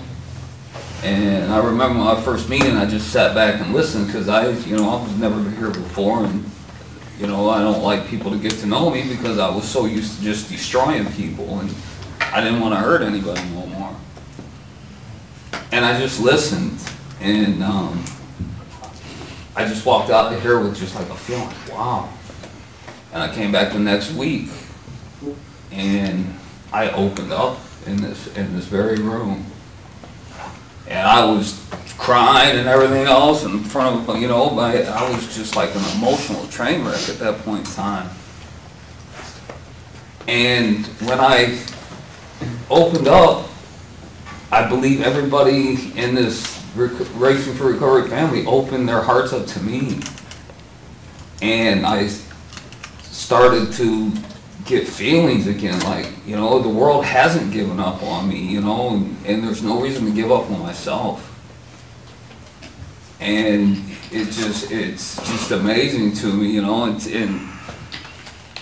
And I remember my first meeting, I just sat back and listened because I was never here before, and I don't like people to get to know me because I was so used to just destroying people, and I didn't want to hurt anybody no more. And I just listened, and I just walked out of here with just like a feeling, wow. And I came back the next week, and I opened up in this very room, and I was crying and everything else in front of I was just like an emotional train wreck at that point in time. And when I opened up, I believe everybody in this Racing for Recovery family opened their hearts up to me, and I started to get feelings again, like, the world hasn't given up on me, and there's no reason to give up on myself. And it's just amazing to me, and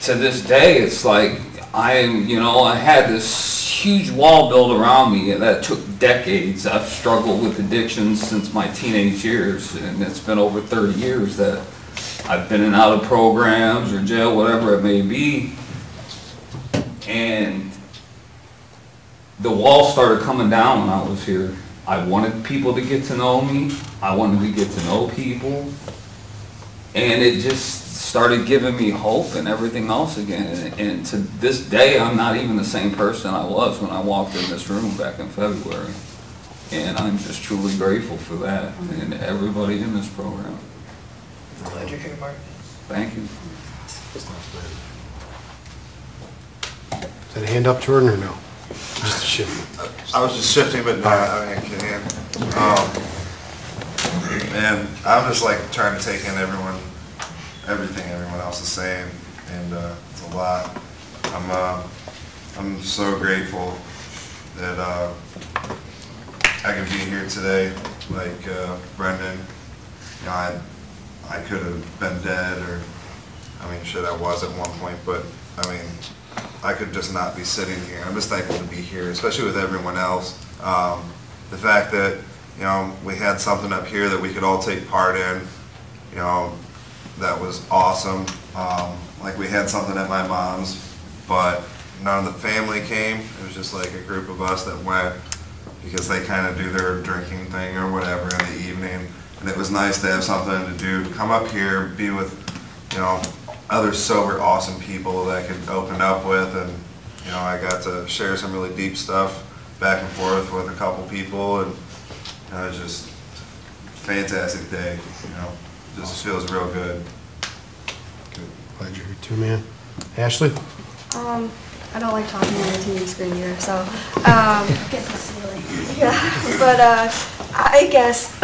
to this day, it's like I had this huge wall built around me that took decades. I've struggled with addictions since my teenage years, and it's been over 30 years that I've been in and out of programs or jail, whatever it may be. And the wall started coming down when I was here. I wanted people to get to know me. I wanted to get to know people. And it just started giving me hope and everything else again. And to this day, I'm not even the same person I was when I walked in this room back in February. And I'm just truly grateful for that and everybody in this program. Glad you're here, Mark. Thank you. Is that a hand up, Jordan, or no? Just a shift. I was just shifting, but no, I can. And I'm just like trying to take in everything everyone else is saying, and it's a lot. I'm so grateful that I can be here today. Like Brendan, I could have been dead, or shit, I was at one point, but I could just not be sitting here. I'm just thankful to be here, especially with everyone else. The fact that, we had something up here that we could all take part in, that was awesome. Like we had something at my mom's, but none of the family came. It was just like a group of us that went because they kind of do their drinking thing or whatever in the evening. And it was nice to have something to do, come up here, be with, other sober, awesome people that I could open up with, and I got to share some really deep stuff back and forth with a couple people, and it was just a fantastic day. Just feels real good. Glad you're here too, man. Ashley? I don't like talking on the TV screen either, so Get the ceiling. yeah. But I guess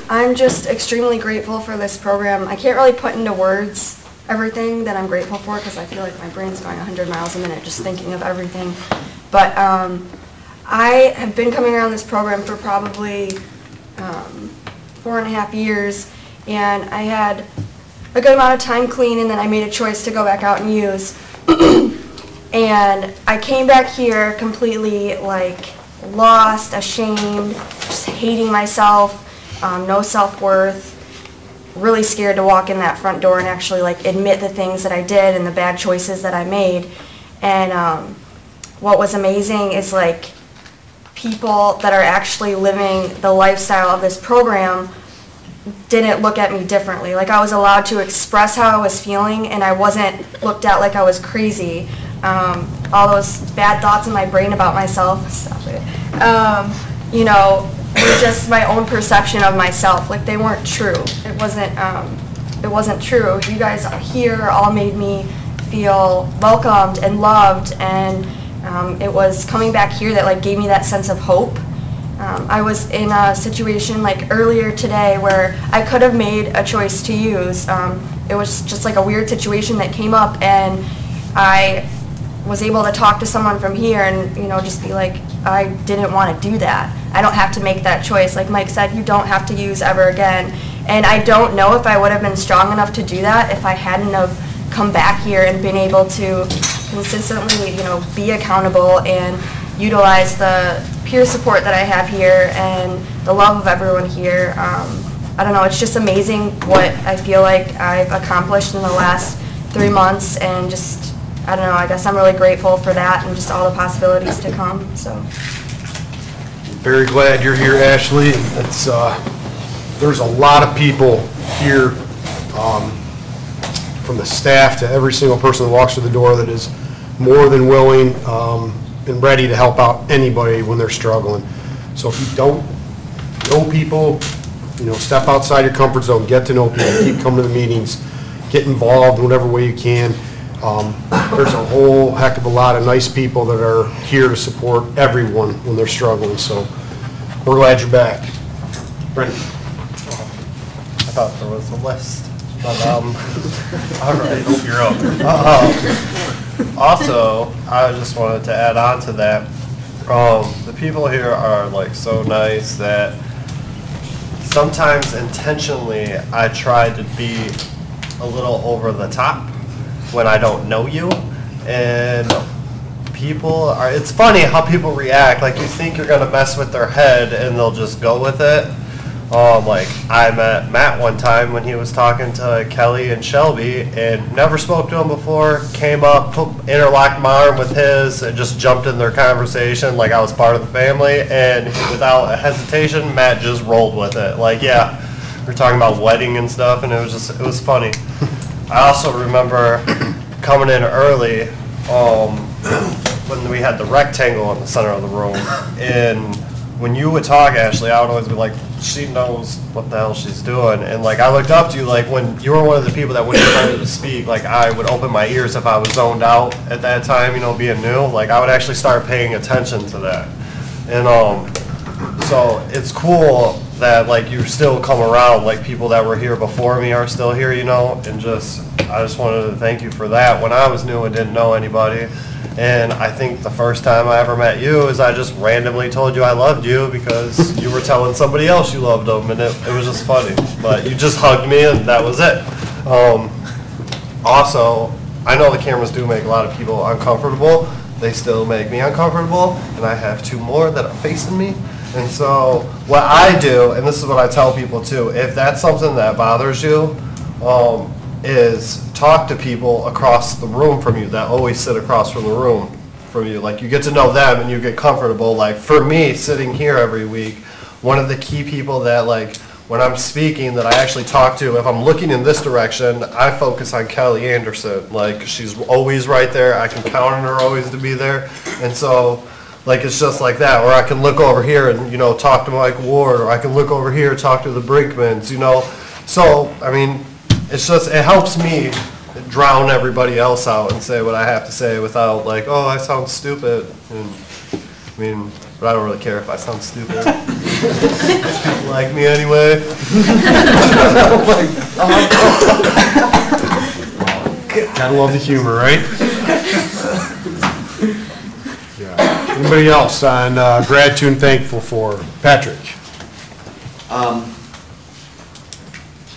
I'm just extremely grateful for this program. I can't really put into words everything that I'm grateful for because I feel like my brain's going 100 miles a minute just thinking of everything. But I have been coming around this program for probably 4.5 years, and I had a good amount of time clean, and then I made a choice to go back out and use. And I came back here completely like lost, ashamed, just hating myself, no self-worth, really scared to walk in that front door and actually like admit the things that I did and the bad choices that I made. And what was amazing is like people that are actually living the lifestyle of this program didn't look at me differently. Like I was allowed to express how I was feeling, and I wasn't looked at like I was crazy. All those bad thoughts in my brain about myself, stop it, were just my own perception of myself. Like they weren't true. It wasn't true. You guys here all made me feel welcomed and loved, and it was coming back here that like gave me that sense of hope. I was in a situation like earlier today where I could have made a choice to use. It was just like a weird situation that came up, and I was able to talk to someone from here and, you know, just be like, I didn't want to do that. I don't have to make that choice. Like Mike said, you don't have to use ever again. And I don't know if I would have been strong enough to do that if I hadn't have come back here and been able to consistently, you know, be accountable and utilize the peer support that I have here and the love of everyone here. I don't know, it's just amazing what I feel like I've accomplished in the last 3 months, and just, I don't know, I guess I'm really grateful for that and just all the possibilities to come, so. Very glad you're here, Ashley. It's, there's a lot of people here, from the staff to every single person that walks through the door, that is more than willing and ready to help out anybody when they're struggling. So if you don't know people, you know, step outside your comfort zone, get to know people, keep coming to the meetings, get involved in whatever way you can. There's a whole heck of a lot of nice people that are here to support everyone when they're struggling, so we're glad you're back. Brendan. I thought there was a list, but all right. You're up. Also, I just wanted to add on to that. The people here are like so nice that sometimes intentionally I try to be a little over the top when I don't know you, and people are, it's funny how people react. Like, you think you're gonna mess with their head and they'll just go with it. Like, I met Matt one time when he was talking to Kelly and Shelby and never spoke to him before, came up, interlocked my arm with his and just jumped in their conversation like I was part of the family, and without a hesitation, Matt just rolled with it. Like, yeah, we're talking about wedding and stuff, and it was funny. I also remember coming in early when we had the rectangle in the center of the room, and when you would talk, Ashley, I would always be like, she knows what the hell she's doing. And like, I looked up to you, like when you were one of the people that wouldn't try to speak, like I would open my ears if I was zoned out at that time, you know, being new. Like I would actually start paying attention to that. And so it's cool that like you still come around, like people that were here before me are still here, you know, and I just wanted to thank you for that. When I was new and didn't know anybody, and I think the first time I ever met you is I just randomly told you I loved you because you were telling somebody else you loved them, and it was just funny. But you just hugged me and that was it. Also, I know the cameras do make a lot of people uncomfortable. They still make me uncomfortable, and I have 2 more that are facing me. And so what I do, and this is what I tell people too, if that's something that bothers you, is talk to people across the room from you that always sit across from the room from you. Like, you get to know them and you get comfortable. Like, for me, sitting here every week, one of the key people that, like, when I'm speaking that I actually talk to, if I'm looking in this direction, I focus on Kelly Anderson. Like, she's always right there. I can count on her always to be there. And so, like, it's just like that. Or I can look over here and, you know, talk to Mike Ward, or I can look over here and talk to the Brinkmans, you know. So, I mean, it's just, it helps me drown everybody else out and say what I have to say without like, oh, I sound stupid. And I mean, but I don't really care if I sound stupid. People like me anyway. Gotta love the humor, right? Yeah. Anybody else on gratitude and thankful for? Patrick.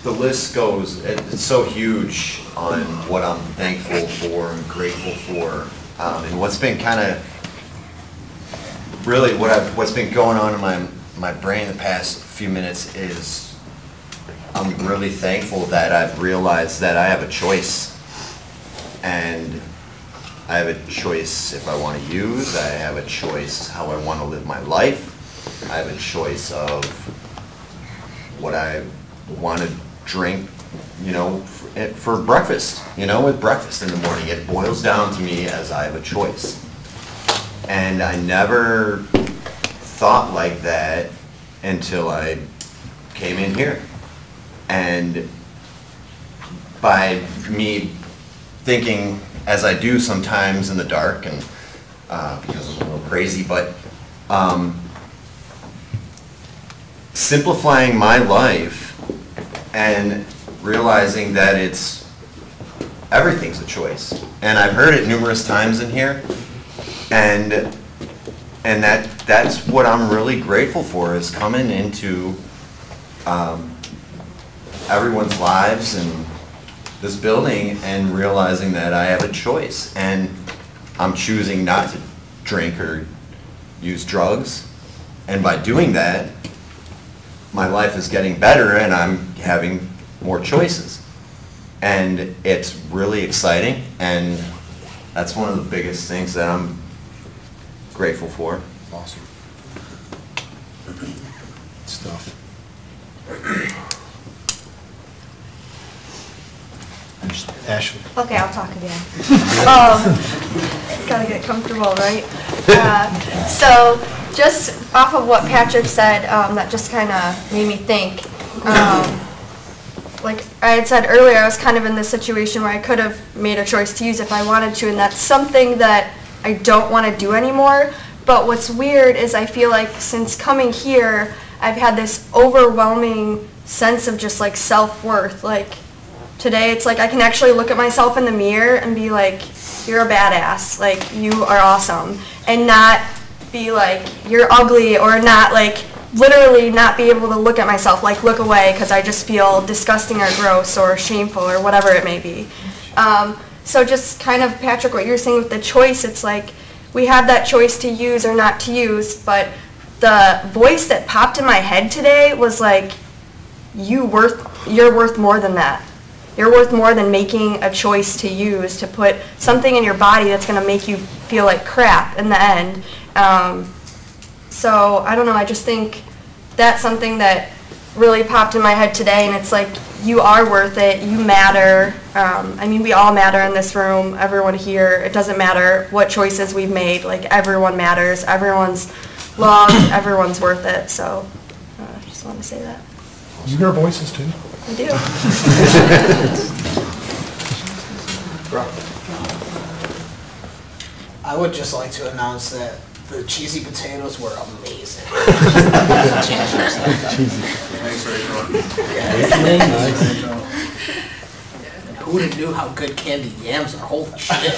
The list goes, it's so huge on what I'm thankful for and grateful for. And what's been kind of, really what's been going on in my brain the past few minutes is I'm really thankful that I've realized that I have a choice. And I have a choice if I want to use, I have a choice how I want to live my life. I have a choice of what I want to drink, you know, for breakfast, you know, with breakfast in the morning. It boils down to me as I have a choice. And I never thought like that until I came in here. And by me thinking, as I do sometimes in the dark, and because I'm a little crazy, but simplifying my life and realizing that everything's a choice. And I've heard it numerous times in here, and that's what I'm really grateful for, is coming into everyone's lives and this building and realizing that I have a choice, and I'm choosing not to drink or use drugs, and by doing that, my life is getting better and I'm having more choices. And it's really exciting, and that's one of the biggest things that I'm grateful for. Awesome. Stuff. Ashley. Okay, I'll talk again. Gotta get comfortable, right? So, just off of what Patrick said, that just kind of made me think. Like I had said earlier, I was kind of in this situation where I could have made a choice to use if I wanted to, and that's something that I don't want to do anymore. But what's weird is I feel like since coming here, I've had this overwhelming sense of just like self-worth. Like today, it's like I can actually look at myself in the mirror and be like, you're a badass, like you are awesome, and not be like, you're ugly, or not like, literally not be able to look at myself, like look away because I just feel disgusting or gross or shameful or whatever it may be. So just kind of, Patrick, what you're saying with the choice, it's like we have that choice to use or not to use, but the voice that popped in my head today was like, you're worth more than that. You're worth more than making a choice to use, to put something in your body that's going to make you feel like crap in the end. So, I don't know, I just think that's something that really popped in my head today, and it's like, you are worth it, you matter. I mean, we all matter in this room, everyone here. It doesn't matter what choices we've made, like everyone matters, everyone's loved, everyone's worth it, so I just want to say that. You hear voices too? I do. I would just like to announce that the cheesy potatoes were amazing. Thanks, Rachel. Who would have knew how good candied yams are? Holy shit.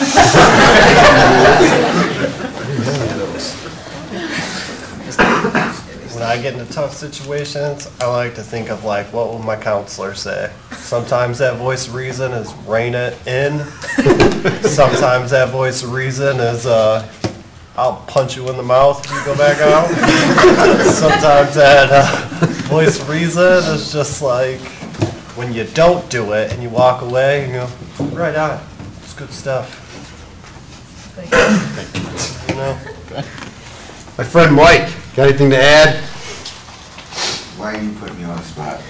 When I get into tough situations, I like to think of like, what will my counselor say? Sometimes that voice of reason is rein it in. Sometimes that voice of reason is, I'll punch you in the mouth if you go back out. Sometimes that voice of reason is just like, when you don't do it and you walk away and you go, right on, it's good stuff. You know? My friend Mike, got anything to add? Why are you putting me on the spot?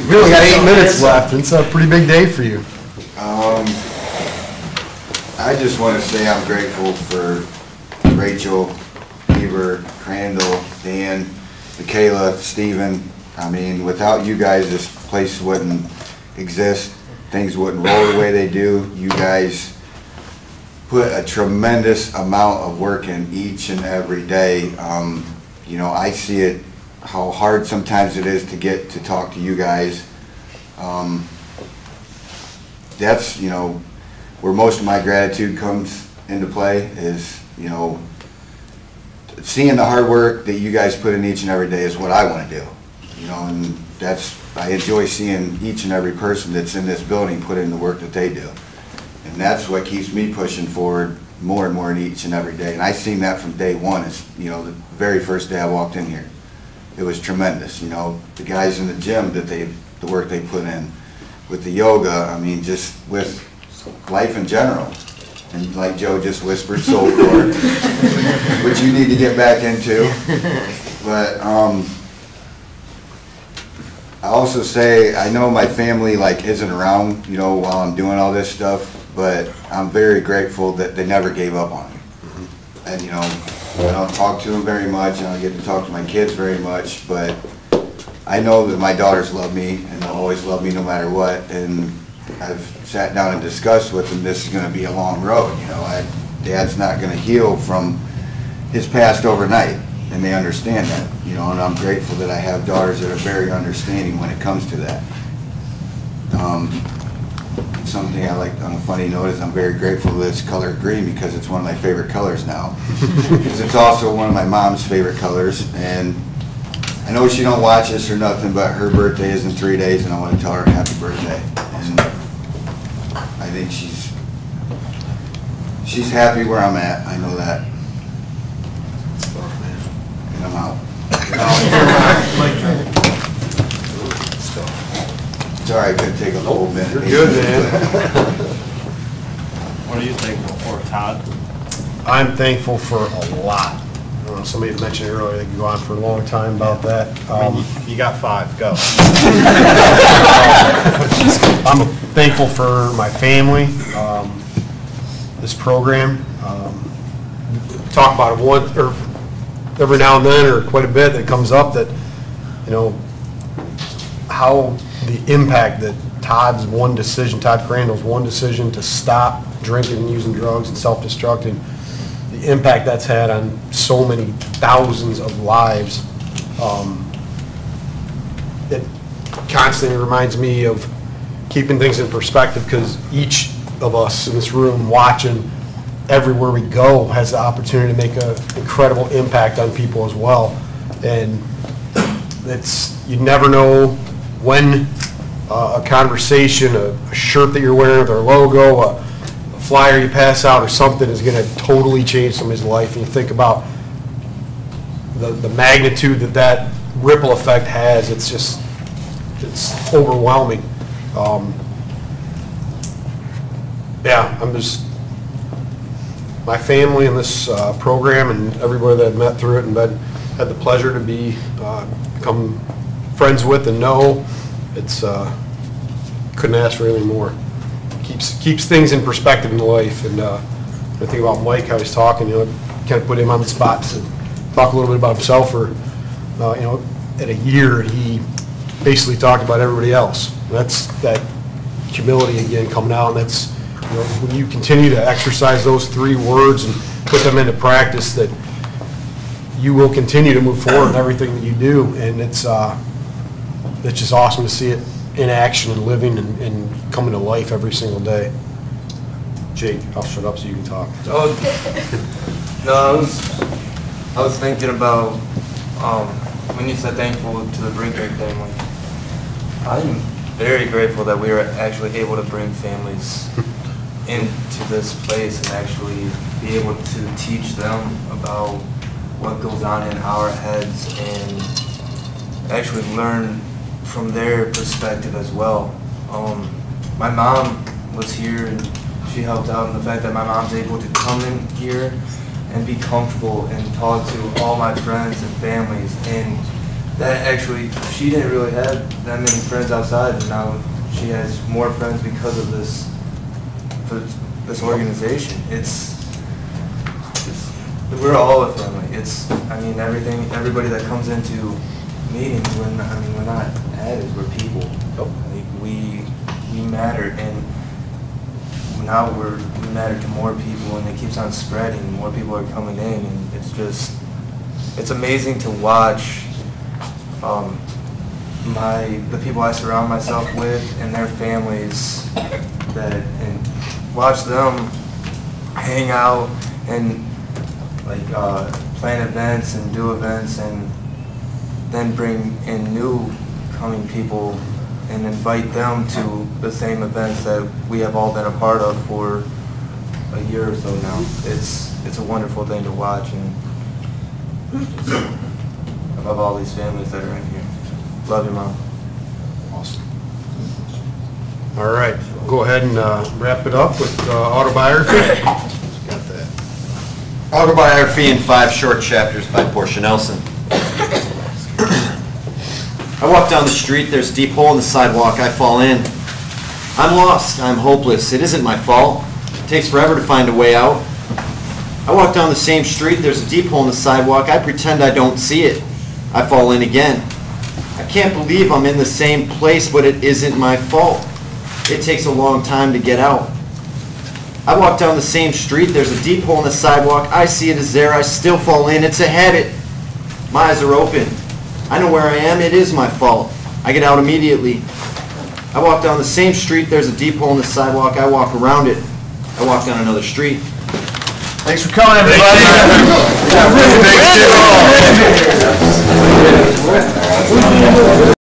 We only got 8 minutes left. It's a pretty big day for you. I just want to say I'm grateful for Rachel, Heber, Crandall, Dan, Michaela, Steven. I mean, without you guys, this place wouldn't exist. Things wouldn't roll the way they do. You guys put a tremendous amount of work in each and every day. You know, I see it, how hard sometimes it is to get to talk to you guys. That's, you know, where most of my gratitude comes into play is, you know, seeing the hard work that you guys put in each and every day is what I want to do. You know, and that's, I enjoy seeing each and every person that's in this building put in the work that they do. And that's what keeps me pushing forward more and more in each and every day. And I seen that from day one. It's, you know, the very first day I walked in here. It was tremendous. You know, the guys in the gym, that the work they put in. With the yoga, I mean, just with life in general. And like Joe just whispered, soul core, which you need to get back into. But I also say, I know my family like isn't around, you know, while I'm doing all this stuff, but I'm very grateful that they never gave up on me. And you know, I don't talk to them very much, and I don't get to talk to my kids very much, but I know that my daughters love me, and they'll always love me no matter what. And I've sat down and discussed with them, this is going to be a long road. You know, Dad's not going to heal from his past overnight. and they understand that, you know, and I'm grateful that I have daughters that are very understanding when it comes to that. Something I like on a funny note is I'm very grateful that it's colored green because it's one of my favorite colors now. Because it's also one of my mom's favorite colors, and I know she don't watch this or nothing, but her birthday is in 3 days, and I want to tell her happy birthday. And I think she's happy where I'm at. I know that. And I'm out. Sorry, I couldn't take a whole minute. You're good, man. What are you thankful for, Todd? I'm thankful for a lot. Somebody had mentioned earlier that you go on for a long time about that. You got 5, go. I'm thankful for my family, this program. Talk about it every now and then, or quite a bit, that comes up that, you know, how the impact that Todd Crandall's one decision to stop drinking and using drugs and self-destructing, the impact that's had on so many thousands of lives. It constantly reminds me of keeping things in perspective, because each of us in this room watching everywhere we go has the opportunity to make an incredible impact on people as well. And you never know when a conversation, a shirt that you're wearing with our logo, a flyer you pass out, or something is going to totally change somebody's life. And you think about the magnitude that ripple effect has. It's overwhelming. My family and this program and everybody that I've met through it and had the pleasure to become friends with and know, couldn't ask for anything more. Keeps things in perspective in life. And I think about Mike, how he's talking, you know, kind of put him on the spot to talk a little bit about himself. Or, you know, at a year, he basically talked about everybody else. And that's that humility again coming out. And that's, you know, when you continue to exercise those 3 words and put them into practice, that you will continue to move forward in everything that you do. And it's just awesome to see it in action and living and coming to life every single day. Jake, I'll shut up so you can talk. Oh, no, I was thinking about when you said thankful to the Brinker family. I'm very grateful that we were actually able to bring families into this place and actually be able to teach them about what goes on in our heads and actually learn from their perspective as well. My mom was here and she helped out in the fact that my mom's able to come in here and be comfortable and talk to all my friends and families, and that actually, she didn't really have that many friends outside, and now she has more friends because of this organization. We're all a family. Everybody that comes into meetings, we're not addicts, we're people. We matter, and now we matter to more people, and it keeps on spreading. More people are coming in, and it's amazing to watch the people I surround myself with and their families, and watch them hang out and plan events and do events, and then bring in new coming people and invite them to the same events that we have all been a part of for a year or so now. It's a wonderful thing to watch, and I love all these families that are in here. Love you, Mom. Awesome. All right, go ahead and wrap it up with autobiography. Got that. Autobiography in 5 short chapters by Portia Nelson. I walk down the street, there's a deep hole in the sidewalk, I fall in. I'm lost, I'm hopeless, it isn't my fault. It takes forever to find a way out. I walk down the same street, there's a deep hole in the sidewalk, I pretend I don't see it. I fall in again. I can't believe I'm in the same place, but it isn't my fault. It takes a long time to get out. I walk down the same street, there's a deep hole in the sidewalk, I see it is there, I still fall in, it's a habit. My eyes are open. I know where I am. It is my fault. I get out immediately. I walk down the same street. There's a deep hole in the sidewalk. I walk around it. I walk down another street. Thanks for coming, everybody. Thank you.